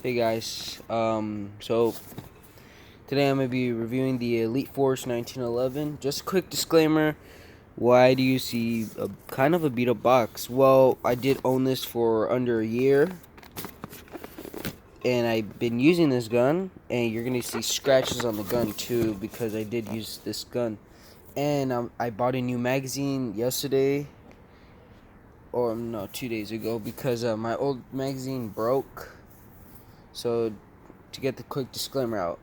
Hey guys, so today I'm going to be reviewing the Elite Force 1911. Just a quick disclaimer, why do you see a kind of a beat up box? Well, I did own this for under a year, and I've been using this gun, and you're going to see scratches on the gun too, because I did use this gun. And I bought a new magazine yesterday, or no, 2 days ago, because my old magazine broke. So, to get the quick disclaimer out.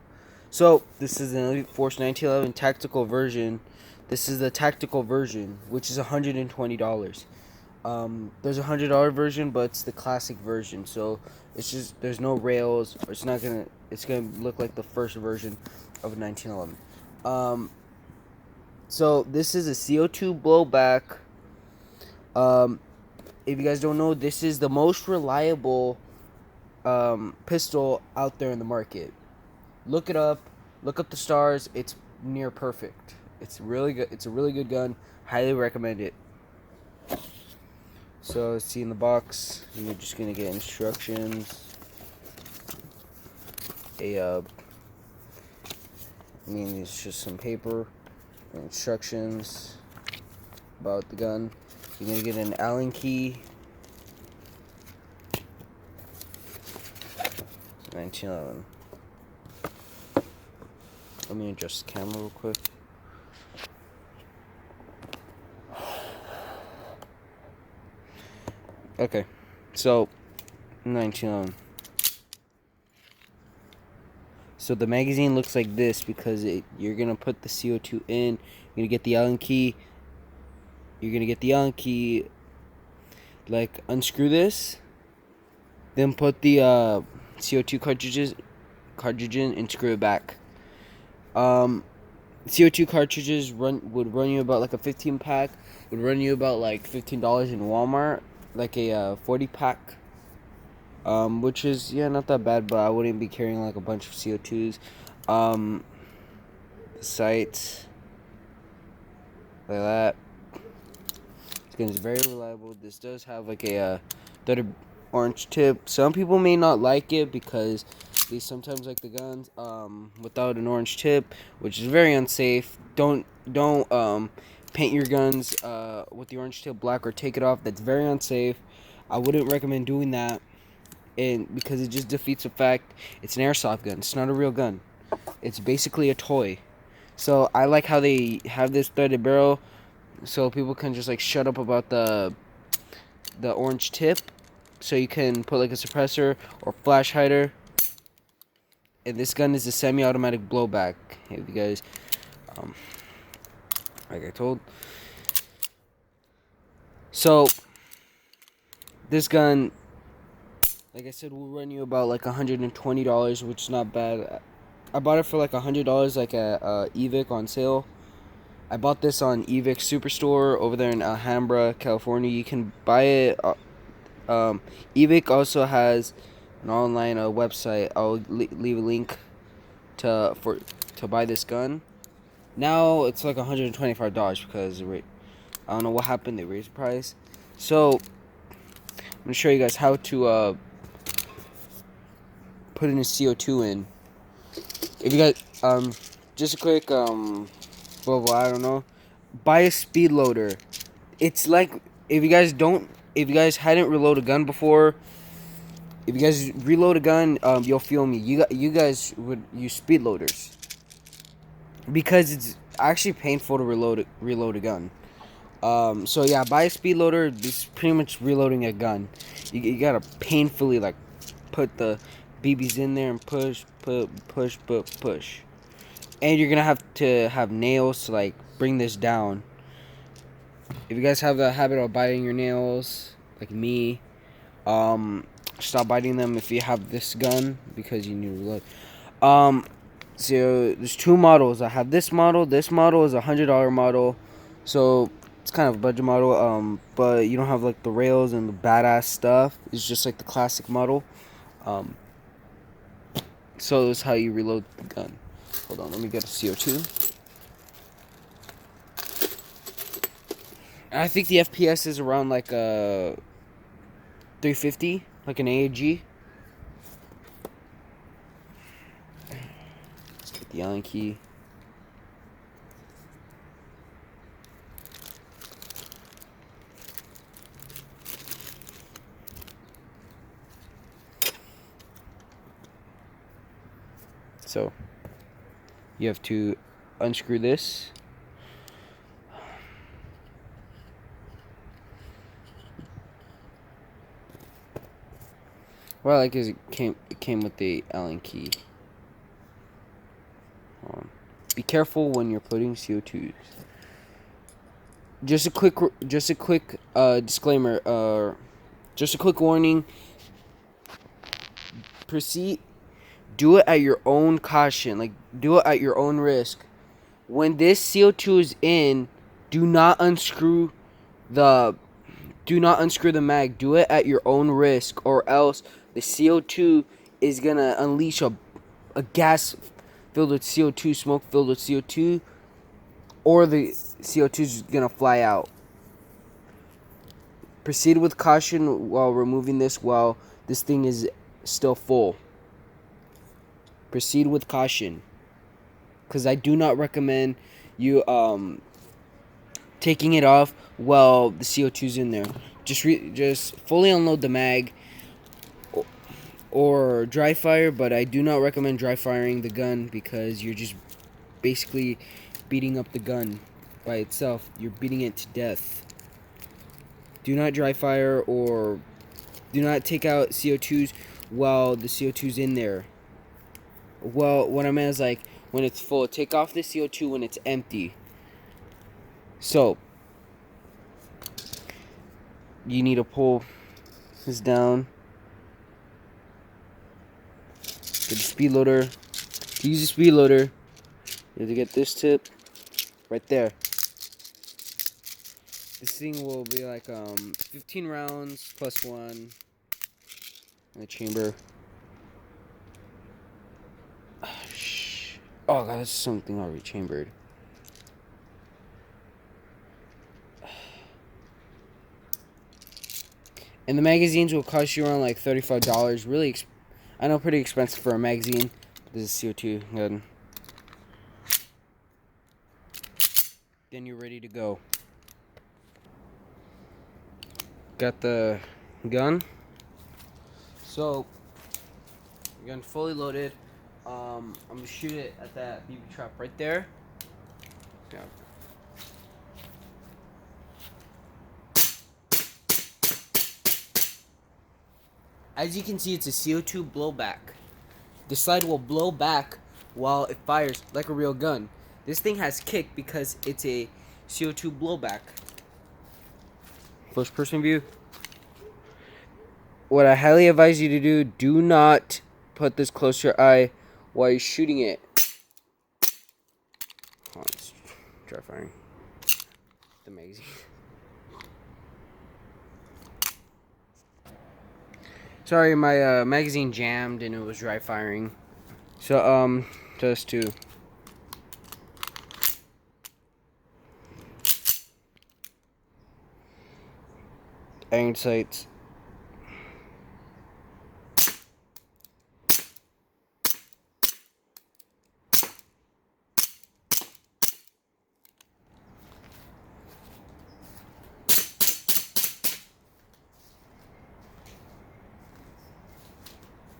So, this is an Elite Force 1911 tactical version. This is the tactical version, which is $120. There's a $100 version, but it's the classic version. So, it's just, there's no rails. It's gonna look like the first version of 1911. So, this is a CO2 blowback. If you guys don't know, this is the most reliable pistol out there in the market. Look it up. Look up the stars. It's near perfect. It's really good. It's a really good gun. Highly recommend it. So, see in the box, you're just gonna get instructions. It's just some paper and instructions about the gun. You're gonna get an Allen key. 1911. Let me adjust the camera real quick. Okay, so 1911. So the magazine looks like this because you're gonna put the CO2 in. You're gonna get the Allen key. Like, unscrew this, then put the CO2 cartridge in and screw it back. CO2 cartridges would run you about like a 15 pack. Would run you about like $15 in Walmart, like a 40 pack. Which is not that bad, but I wouldn't be carrying like a bunch of CO2s. The sights like that. This gun is very reliable. This does have like a threaded orange tip. Some people may not like it because they sometimes like the guns without an orange tip, which is very unsafe. Don't paint your guns with the orange tip black or take it off. That's very unsafe. I wouldn't recommend doing that, and because it just defeats the fact it's an airsoft gun. It's not a real gun. It's basically a toy. So I like how they have this threaded barrel, so people can just like shut up about the orange tip. So you can put like a suppressor or flash hider. And this gun is a semi-automatic blowback. If you guys, like I told. So this gun, like I said, will run you about like $120, which is not bad. I bought it for like $100, like a Evic on sale. I bought this on Evic Superstore over there in Alhambra, California. You can buy it. Evic also has an online website. I'll leave a link to buy this gun. Now it's like $125 because I don't know what happened. They raised the price. So I'm gonna show you guys how to put in a CO2 in. If you guys just a quick I don't know, buy a speed loader. It's like if you guys hadn't reloaded a gun before, if you guys reload a gun, you'll feel me. You guys would use speed loaders because it's actually painful to reload a gun. So yeah, buy a speed loader. It's pretty much reloading a gun. You gotta painfully like put the BBs in there and push, and you're gonna have to have nails to like bring this down. If you guys have the habit of biting your nails, like me, stop biting them if you have this gun because you need to reload. So there's two models. I have this model. This model is a $100 model, so it's kind of a budget model. But you don't have like the rails and the badass stuff. It's just like the classic model. So this is how you reload the gun. Hold on, let me get a CO2. I think the FPS is around like 350, like an AAG. the Allen key. So you have to unscrew this. What I like is it came with the Allen key. Be careful when you're putting CO2s. Just a quick disclaimer. Just a quick warning. Do it at your own caution. Like, do it at your own risk. When this CO2 is in, do not unscrew the mag. Do it at your own risk, or else the CO2 is gonna unleash a gas filled with CO2, smoke filled with CO2, or the CO2 is gonna fly out. Proceed with caution while removing this while this thing is still full. Proceed with caution, because I do not recommend you taking it off while the CO2 is in there. Just fully unload the mag or dry fire, but I do not recommend dry firing the gun because you're just basically beating up the gun by itself. You're beating it to death. Do not dry fire or do not take out CO2s while the CO2's in there. Well, what I meant is, like, when it's full. Take off the CO2 when it's empty. So you need to pull this down. Get the speed loader. To use the speed loader, you have to get this tip right there. This thing will be like 15 rounds plus 1 in the chamber. Oh god, that's something already chambered. And the magazines will cost you around like $35. Really, I know, pretty expensive for a magazine. This is CO2 gun. Then you're ready to go. Got the gun. So, gun fully loaded. I'm gonna shoot it at that BB trap right there. Yeah. As you can see, it's a CO2 blowback. The slide will blow back while it fires like a real gun. This thing has kick because it's a CO2 blowback. First person view. What I highly advise you to do not put this close to your eye while you're shooting it. Hold on, let's try firing the magazine. Sorry, my magazine jammed and it was dry firing. So, just to iron sights.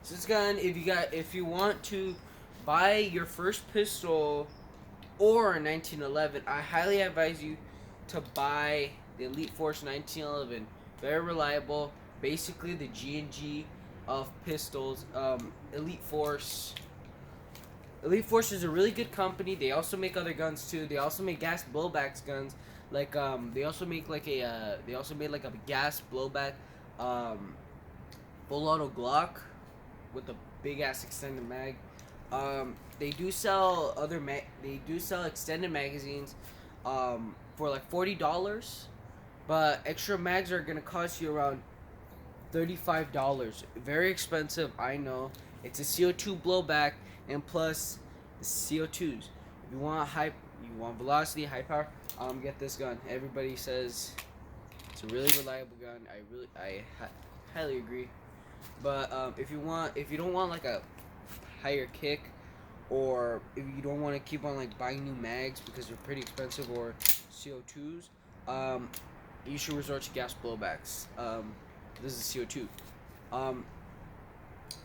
This gun, if you want to buy your first pistol or a 1911, I highly advise you to buy the Elite Force 1911. Very reliable, basically the G&G of pistols. Elite Force is a really good company. They also make other guns too. They also make gas blowbacks guns. Like they also made like a gas blowback full auto Glock with a big ass extended mag. They do sell extended magazines for like $40, but extra mags are gonna cost you around $35. Very expensive, I know. It's a CO2 blowback, and plus the CO2s. If you want velocity, high power, get this gun. Everybody says it's a really reliable gun. I highly agree. But if you don't want like a higher kick or if you don't want to keep on like buying new mags because they're pretty expensive, or CO2s, you should resort to gas blowbacks. This is CO2.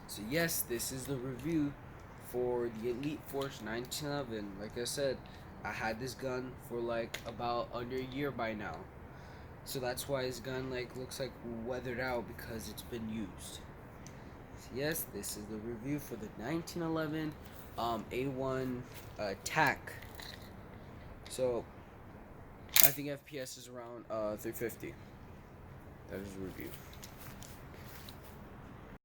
So yes, this is the review for the Elite Force 1911. Like I said, I had this gun for like about under a year by now. So that's why this gun like looks like weathered out, because it's been used. So yes, this is the review for the 1911 A1 TAC. So I think FPS is around 350. That is a review.